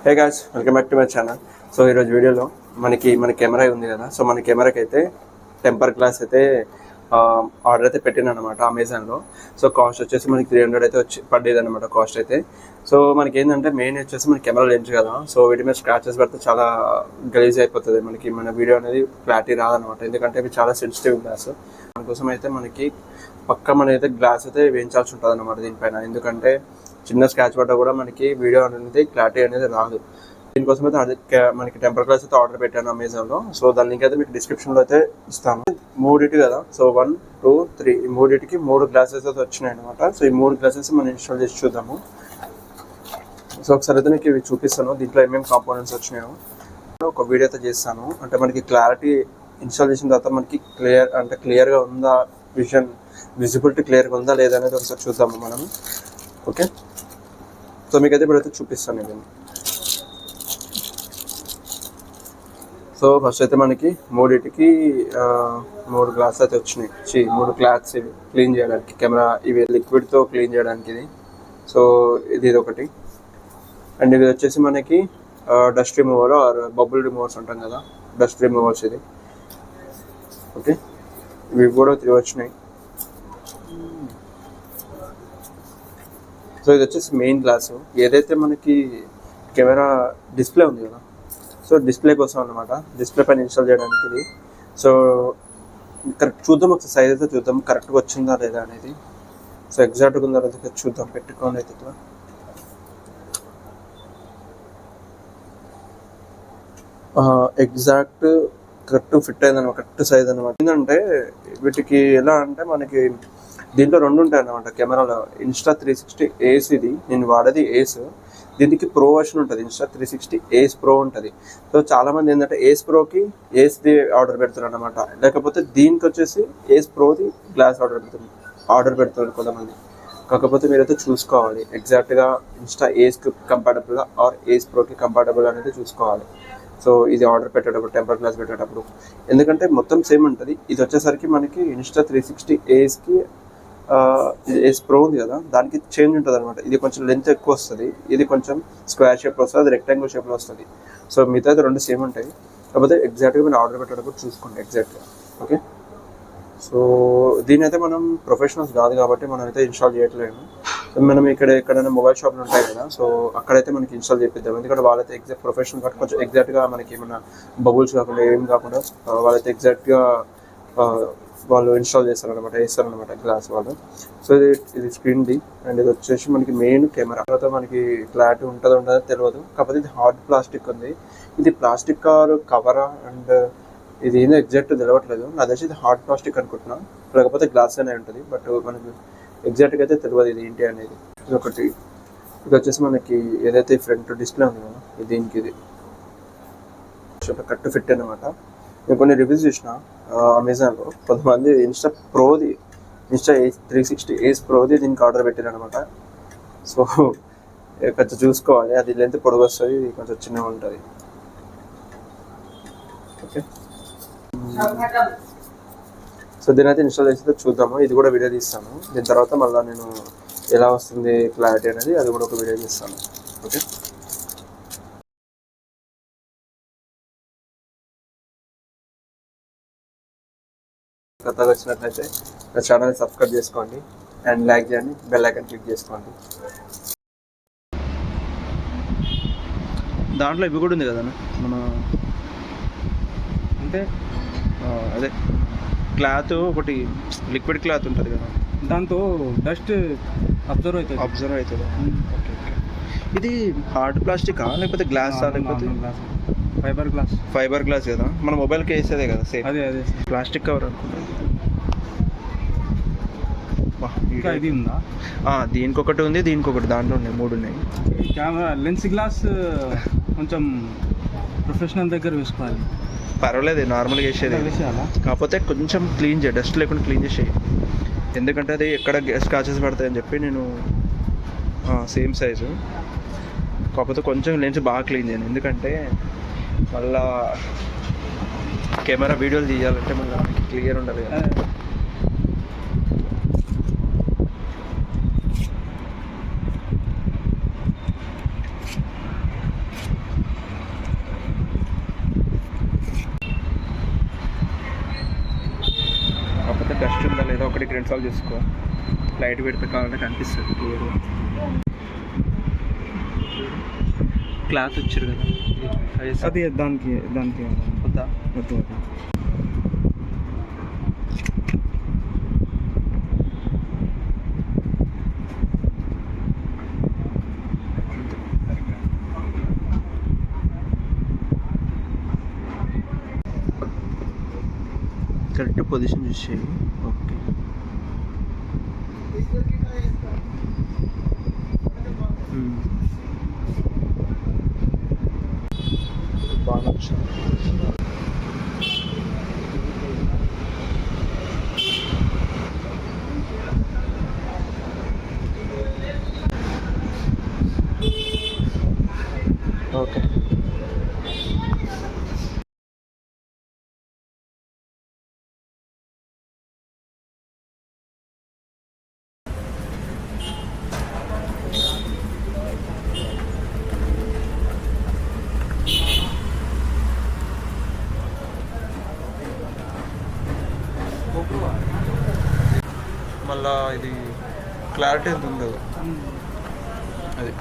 Hey guys, welcome back to my channel. So ఈరోజు వీడియోలో మన కెమెరా ఉంది కదా. సో మన కెమెరాకి అయితే టెంపర్ గ్లాస్ అయితే ఆర్డర్ అయితే పెట్టిన అనమాట అమెజాన్లో. సో కాస్ట్ వచ్చేసి మనకి 300 అయితే పడ్డేది అనమాట కాస్ట్ అయితే. సో మనకి ఏంటంటే మెయిన్ వచ్చేసి మన కెమెరా లెన్స్ కదా. సో వీటి మీద స్క్రాచెస్ పడితే చాలా గలీజ్ అయిపోతుంది, మనకి మన వీడియో అనేది క్లారిటీ రాదనమాట. ఎందుకంటే ఇవి చాలా సెన్సిటివ్ గ్లాస్. దానికోసం అయితే మనకి మన అయితే గ్లాస్ అయితే వేయించాల్సి ఉంటుంది అనమాట దీనిపైన. ఎందుకంటే చిన్న స్క్రాచ్ పడ్డా కూడా మనకి వీడియో అనేది క్లారిటీ అనేది రాదు. దీనికోసం అయితే మనకి టెంపర్ గ్లాస్ అయితే ఆర్డర్ పెట్టాను అమెజాన్లో. సో దాని లింక్ అయితే మీకు డిస్క్రిప్షన్లో అయితే ఇస్తాను. మూడిటి కదా, సో 1, 2, 3 ఈ మూడిటికి 3 గ్లాసెస్ అయితే వచ్చినాయి అనమాట. సో ఈ 3 గ్లాసెస్ మనం ఇన్స్టాల్ చేసి చూద్దాము. సో ఒకసారి అయితే మీకు ఇవి చూపిస్తాను, దీంట్లో ఏమేమి కాంపోనెంట్స్ వచ్చినాయో ఒక వీడియో అయితే చేస్తాను. అంటే మనకి క్లారిటీ ఇన్స్టాల్ చేసిన తర్వాత మనకి క్లియర్గా ఉందా, విజిబిలిటీ క్లియర్గా ఉందా లేదా అనేది ఒకసారి చూద్దాము మనం. ఓకే, సో మీకైతే ఇప్పుడైతే చూపిస్తాను ఇది. సో ఫస్ట్ అయితే మనకి మూడిటికి 3 గ్లాస్ అయితే వచ్చినాయి. 3 క్లాత్స్ ఇవి క్లీన్ చేయడానికి, కెమెరా ఇవి లిక్విడ్తో క్లీన్ చేయడానికి ఇది. సో ఇది ఒకటి. అండ్ ఇది వచ్చేసి మనకి dust remover or bubble removers ఉంటాం కదా, డస్ట్ రిమూవర్స్ ఇది. ఓకే, ఇవి కూడా 3 వచ్చినాయి. సో ఇది వచ్చేసి మెయిన్ గ్లాసు. ఏదైతే మనకి కెమెరా డిస్ప్లే ఉంది కదా, సో డిస్ప్లే కోసం అనమాట, డిస్ప్లే పైన ఇన్స్టాల్ చేయడానికి ఇది. సో కరెక్ట్ చూద్దాం, ఒకసారి సైజ్ అయితే చూద్దాం కరెక్ట్గా వచ్చిందా లేదా అనేది. సో ఎగ్జాక్ట్గా ఉందా లేదా చూద్దాం, పెట్టుకోండి అయితే ఇట్లా. ఎగ్జాక్ట్ కరెక్ట్ ఫిట్ అయిందన్నమాట, కరెక్ట్ సైజ్ అనమాట. ఏంటంటే వీటికి ఎలా అంటే మనకి దీంట్లో 2 ఉంటాయి అన్నమాట కెమెరాలో. ఇన్స్టా 360 ఏస్, ఇది నేను వాడేది ఏస్. దీనికి ప్రో వర్షన్ ఉంటుంది, ఇన్స్టా 360 ఏస్ ప్రో ఉంటుంది. సో చాలామంది ఏంటంటే ఏస్ ప్రోకి ఏస్ది ఆర్డర్ పెడుతున్నారు అనమాట, లేకపోతే దీనికి వచ్చేసి ఏస్ ప్రోది గ్లాస్ ఆర్డర్ పెడుతున్నారు కొంతమంది. కాకపోతే మీరైతే చూసుకోవాలి ఎగ్జాక్ట్గా ఇన్స్టా ఏస్కి కంపాటబుల్ ఆర్ ఏస్ ప్రోకి కంపాటబుల్ అనేది చూసుకోవాలి. సో ఇది ఆర్డర్ పెట్టేటప్పుడు, టెంపర్ గ్లాస్ పెట్టేటప్పుడు, ఎందుకంటే మొత్తం సేమ్ ఉంటుంది. ఇది వచ్చేసరికి మనకి ఇన్స్టా 360 ఏస్కి ఏస్ ప్రో ఉంది కదా, దానికి చేంజ్ ఉంటుంది అనమాట. ఇది కొంచెం లెంత్ ఎక్కువ వస్తుంది, ఇది కొంచెం స్క్వేర్ షేప్లో వస్తుంది, అది రెక్టాంగిల్ షేప్లో వస్తుంది. సో మిగతా 2 సేమ్ ఉంటాయి. కాకపోతే ఎగ్జాక్ట్గా మీరు ఆర్డర్ పెట్టేటప్పుడు చూసుకోండి ఎగ్జాక్ట్గా. ఓకే, సో దీని అయితే మనం ప్రొఫెషనల్స్ కాదు కాబట్టి మనం అయితే ఇన్స్టాల్ చేయట్లేము. మనం ఎక్కడైనా మొబైల్ షాప్లు ఉంటాయి కదా, సో అక్కడైతే మనకి ఇన్స్టాల్ చేపిద్దాం. ఎందుకంటే వాళ్ళైతే ఎగ్జాక్ట్ ప్రొఫెషనల్ కాబట్టి కొంచెం ఎగ్జాక్ట్గా మనకి ఏమైనా బబుల్స్ కాకుండా ఏం కాకుండా వాళ్ళైతే ఎగ్జాక్ట్గా వాళ్ళు ఇన్స్టాల్ చేస్తారనమాట, వేస్తారనమాట గ్లాస్ వాళ్ళు. సో ఇది స్క్రీన్ది. అండ్ ఇది వచ్చేసి మనకి మెయిన్ కెమెరా. తర్వాత మనకి క్లారిటీ ఉంటుందో తెలియదు, కాకపోతే ఇది హార్డ్ ప్లాస్టిక్ ఉంది. ఇది ప్లాస్టిక్ కవరా అండ్ ఇది ఏందో ఎగ్జాక్ట్ తెలియట్లేదు. నా తెలిసి ఇది హార్డ్ ప్లాస్టిక్ అనుకుంటున్నా, లేకపోతే గ్లాస్ అనే ఉంటుంది. బట్ మనకి ఎగ్జాక్ట్గా అయితే తెలియదు ఇది ఏంటి అనేది. ఇది ఒకటి. ఇది వచ్చేసి మనకి ఏదైతే ఫ్రంట్ డిస్ప్లే ఉంది కదా, దీనికి ఇది కరెక్ట్ ఫిట్ అనమాట. నేను కొన్ని రివ్యూస్ చూసిన అమెజాన్లో, కొంతమంది ఇన్స్టా 360 ఏస్ ప్రోది దీనికి ఆర్డర్ పెట్టారు అనమాట. సో కొంచెం చూసుకోవాలి, అది లెంత్ పొడుగు వస్తుంది, ఇది కొంచెం చిన్నగా ఉంటుంది. ఓకే, సో దీని అయితే ఇన్స్టాల్ చేసి చూద్దాము. ఇది కూడా వీడియో తీస్తాను. దీని తర్వాత మళ్ళీ నేను ఎలా వస్తుంది క్లారిటీ అనేది, అది కూడా ఒక వీడియో చేస్తాను. ఓకే, కొత్తగా వచ్చినట్లయితే నా ఛానల్ సబ్స్క్రైబ్ చేసుకోండి అండ్ లైక్ చేయండి, బెల్ ఐకాన్ క్లిక్ చేసుకోండి. దాంట్లో ఇవి కూడా ఉంది కదా మన, అంటే అదే క్లాత్ ఒకటి లిక్విడ్ క్లాత్ ఉంటుంది కదా, దాంతో డస్ట్ అబ్జర్వ్ అవుతుంది. ఓకే, ఇది హార్డ్ ప్లాస్టికా లేకపోతే గ్లాసా, లేకపోతే ఫైబర్ గ్లాస్ కదా, మన మొబైల్కి వేసేదే కదా సేమ్. అదే ప్లాస్టిక్ కవర్ అనుకుంటా. ఇది ఉందా? దీనికి ఒకటి ఉంది, దీనికి ఒకటి, దాంట్లో ఉన్నాయి 3 ఉన్నాయి. కెమెరా లెన్స్ గ్లాస్ కొంచెం ప్రొఫెషనల్ దగ్గర వేసుకోవాలి. పర్వాలేదు, నార్మల్గా వేసేది. కాకపోతే కొంచెం క్లీన్ చేయి, డస్ట్ లేకుండా క్లీన్ చేసేయి. ఎందుకంటే అది ఎక్కడ స్క్రాచెస్ పడతాయని చెప్పి నేను సేమ్ సైజు, కాకపోతే కొంచెం లెన్స్ బాగా క్లీన్ చేయను. ఎందుకంటే మళ్ళా కెమెరా వీడియోలు తీయాలంటే మళ్ళీ క్లియర్ ఉండాలి కదా. ఒకటికి 2 సార్లు చూసుకో. లైట్ పెడితే కావాలంటే కనిపిస్తుంది క్లియర్గా. క్లాత్ వచ్చారు కదా అది దానికి వద్దా? వద్దు. Correct position చూసేయి. ఓకే, బాగా వచ్చింది. ఓకే, మళ్ళా ఇది క్లారిటీ ఎంత ఉండదు అది.